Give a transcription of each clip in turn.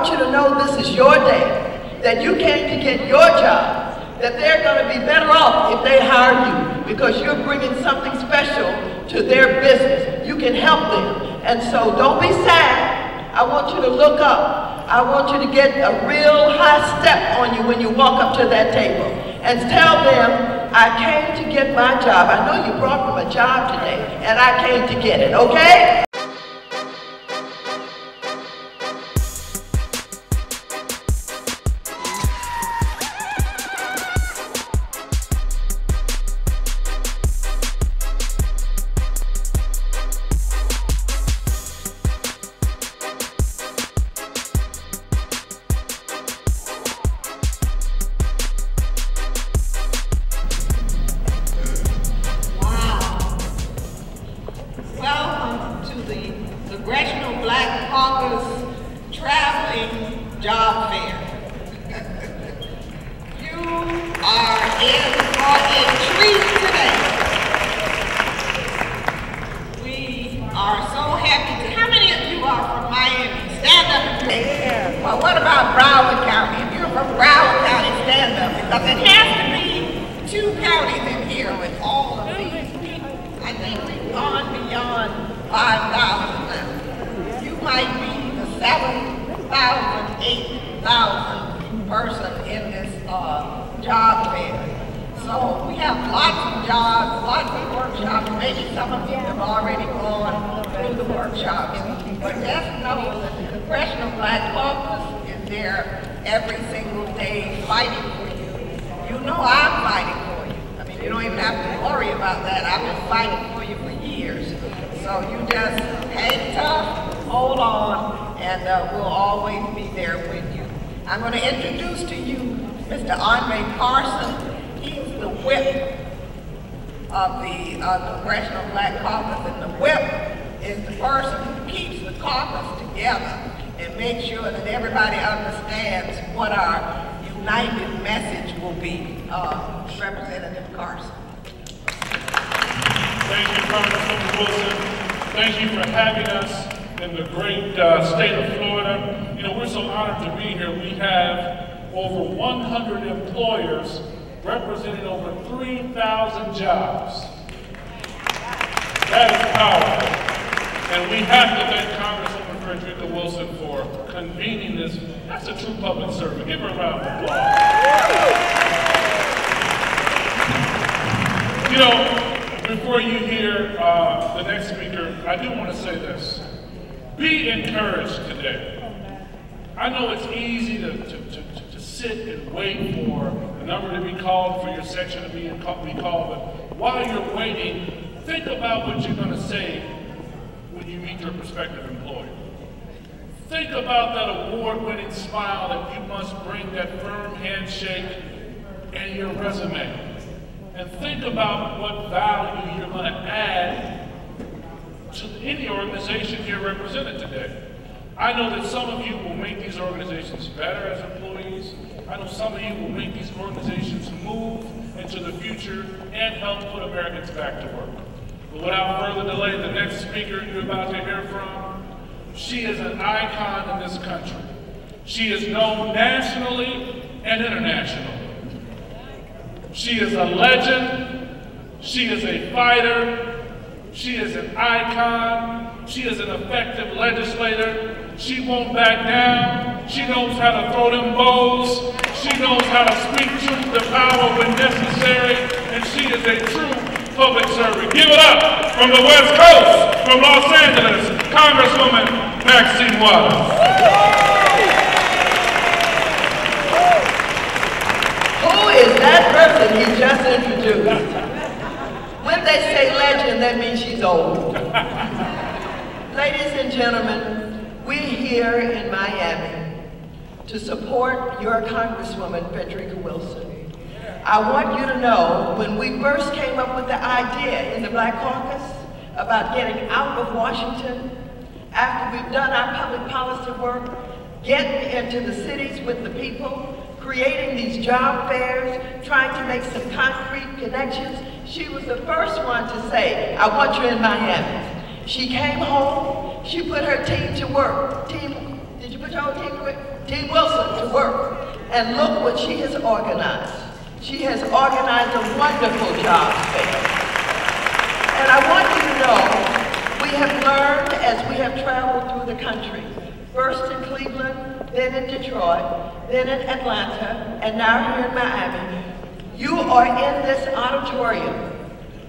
want you to know this is your day, that you came to get your job, that they're going to be better off if they hire you because you're bringing something special to their business. You can help them. And so don't be sad. I want you to look up. I want you to get a real high step on you when you walk up to that table and tell them, I came to get my job. I know you brought from a job today, and I came to get it, okay? Congressional Black Caucus Traveling Job Fair. You are in for a treat today. We are so happy to, how many of you are from Miami? Stand up and say, well, what about Broward County? If you're from Broward County, stand up, because it has to be 2 counties in here with all of these people. I think we've gone beyond 5,000 now. You might be the 7,000, 8,000 person in this job fair. So we have lots of jobs, lots of workshops. Maybe some of you have already gone through the workshops. But just know that the Congressional Black Caucus is there every single day fighting for you. You know I'm fighting for you. I mean, you don't even have to worry about that. I've been fighting for you for years. So you just hang tough, hold on, and we'll always be there with you. I'm going to introduce to you Mr. Andre Carson. He's the whip of the Congressional Black Caucus, and the whip is the person who keeps the caucus together and makes sure that everybody understands what our united message will be. Representative Carson. Thank you, Congresswoman Wilson. Thank you for having us in the great state of Florida. You know, we're so honored to be here. We have over 100 employers representing over 3,000 jobs. That is powerful. And we have to thank Congresswoman Frederica Wilson for convening this. That's a true public servant. Give her a round of applause. You know, before you hear the next speaker, I do want to say this. Be encouraged today. I know it's easy to sit and wait for the number to be called, for your section to be called, but while you're waiting, think about what you're going to say when you meet your prospective employer. Think about that award-winning smile that you must bring, that firm handshake, and your resume. And think about what value you're going to add to any organization here represented today. I know that some of you will make these organizations better as employees. I know some of you will make these organizations move into the future and help put Americans back to work. But without further delay, the next speaker you're about to hear from, she is an icon in this country. She is known nationally and internationally. She is a legend, she is a fighter, she is an icon, she is an effective legislator, she won't back down, she knows how to throw them bows, she knows how to speak truth to power when necessary, and she is a true public servant. Give it up from the West Coast, from Los Angeles, Congresswoman Maxine Waters. Who is that person he just introduced? When they say legend, that means she's old. Ladies and gentlemen, we're here in Miami to support your Congresswoman, Frederica Wilson. I want you to know, when we first came up with the idea in the Black Caucus about getting out of Washington, after we've done our public policy work, getting into the cities with the people, creating these job fairs, trying to make some concrete connections. She was the first one to say, I want you in Miami. She came home, she put her team to work. Team, did you put told T. Wilson to work. And look what she has organized. She has organized a wonderful job fair. And I want you to know, we have learned as we have traveled through the country, first in Cleveland, then in Detroit, then in Atlanta, and now here in Miami. You are in this auditorium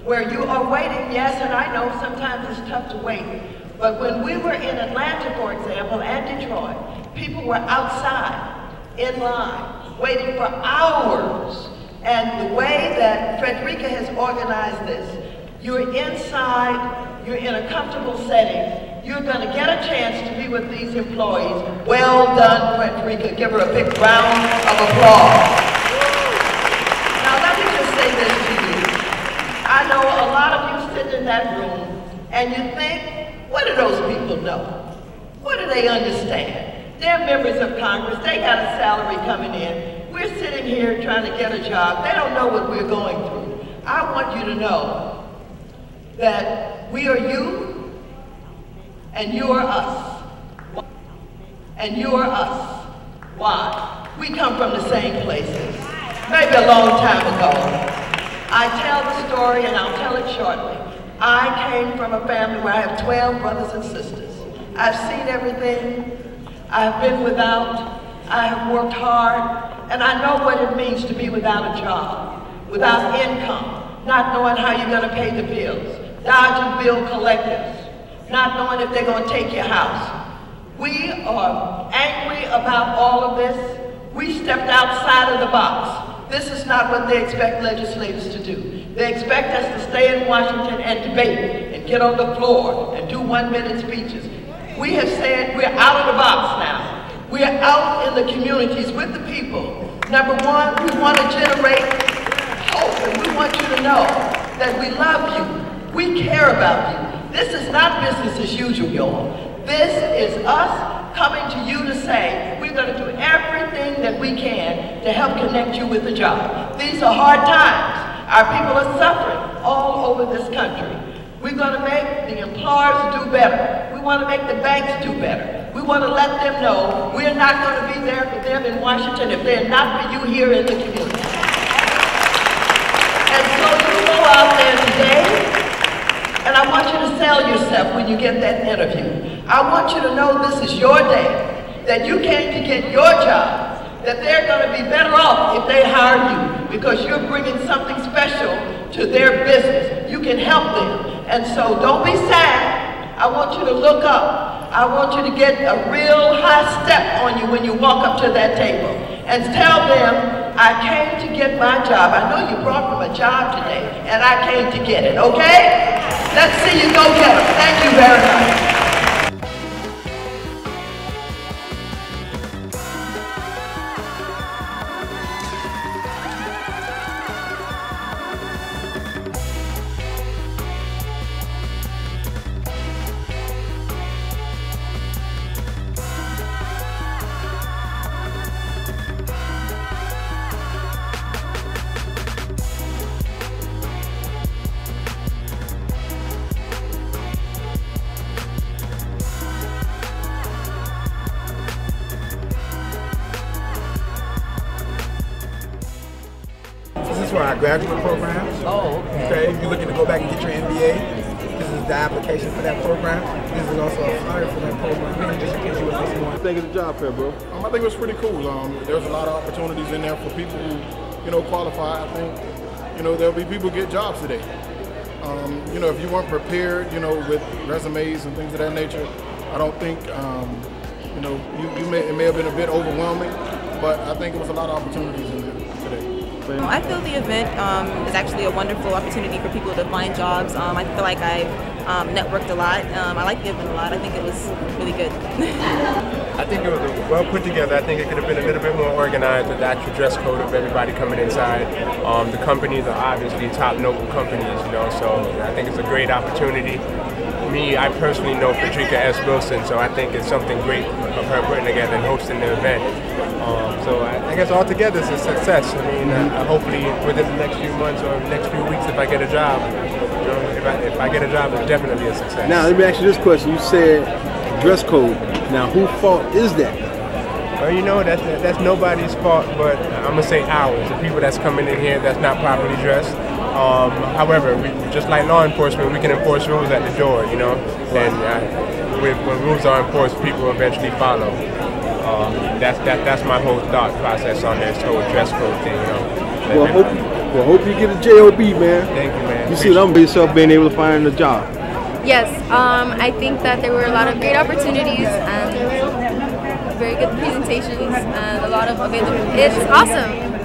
where you are waiting. Yes, and I know sometimes it's tough to wait, but when we were in Atlanta, for example, and Detroit, people were outside in line, waiting for hours. And the way that Frederica has organized this, you're inside, you're in a comfortable setting, you're going to get a chance to be with these employees. Well done, Frederica. Give her a big round of applause. Now let me just say this to you. I know a lot of you sit in that room and you think, what do those people know? What do they understand? They're members of Congress, they got a salary coming in. We're sitting here trying to get a job. They don't know what we're going through. I want you to know that we are you, and you are us. And you are us. Why? We come from the same places. Maybe a long time ago. I tell the story, and I'll tell it shortly. I came from a family where I have 12 brothers and sisters. I've seen everything. I've been without, I have worked hard, and I know what it means to be without a job, without income, not knowing how you're going to pay the bills, dodging bill collectors, not knowing if they're going to take your house. We are angry about all of this. We stepped outside of the box. This is not what they expect legislators to do. They expect us to stay in Washington and debate and get on the floor and do 1-minute speeches. We have said we're out of the box now. We're out in the communities with the people. Number one, we want to generate hope, and we want you to know that we love you. We care about you. This is not business as usual, y'all. This is us coming to you to say we're going to do everything that we can to help connect you with a job. These are hard times. Our people are suffering all over this country. We're going to make the employers do better. We want to make the banks do better. We want to let them know we're not going to be there for them in Washington if they're not for you here in the community. And so you go out there today, and I want you to sell yourself when you get that interview. I want you to know this is your day, that you came to get your job, that they're going to be better off if they hire you because you're bringing something special to their business. You can help them. And so don't be sad. I want you to look up. I want you to get a real high step on you when you walk up to that table and tell them, I came to get my job. I know you brought from a job today, and I came to get it, okay? Let's see you go get them. Thank you very much. This is for our graduate program. Oh, Okay, if you're looking to go back and get your MBA, this is the application for that program. This is also a flyer for that program, just in case you was listening. What do you think of the job fair, bro? I think it was pretty cool. There's a lot of opportunities in there for people who, qualify. I think, there'll be people get jobs today. If you weren't prepared, with resumes and things of that nature, I don't think, it may have been a bit overwhelming, but I think it was a lot of opportunities in there today. I feel the event is actually a wonderful opportunity for people to find jobs. I feel like I've networked a lot. I like the event a lot. I think it was really good. I think it was well put together. I think it could have been a little bit more organized with the actual dress code of everybody coming inside. The companies are obviously top noble companies, so I think it's a great opportunity. I personally know Frederica S. Wilson, so I think it's something great of her putting together and hosting the event. So I guess altogether it's a success. Hopefully within the next few months or the next few weeks, if I get a job, if I get a job, it's definitely a success. Now let me ask you this question. You said dress code. Now whose fault is that? you know, that's nobody's fault, but I'm gonna say ours. The people that's coming in here that's not properly dressed. However, just like law enforcement, we can enforce rules at the door, you know, and when rules are enforced, people eventually follow. That's my whole thought process on this whole dress code thing, you know. Well, hope you get a job, man. Thank you, man. You see something for yourself being able to find a job. Yes, I think that there were a lot of great opportunities and very good presentations and a lot of available. It's awesome.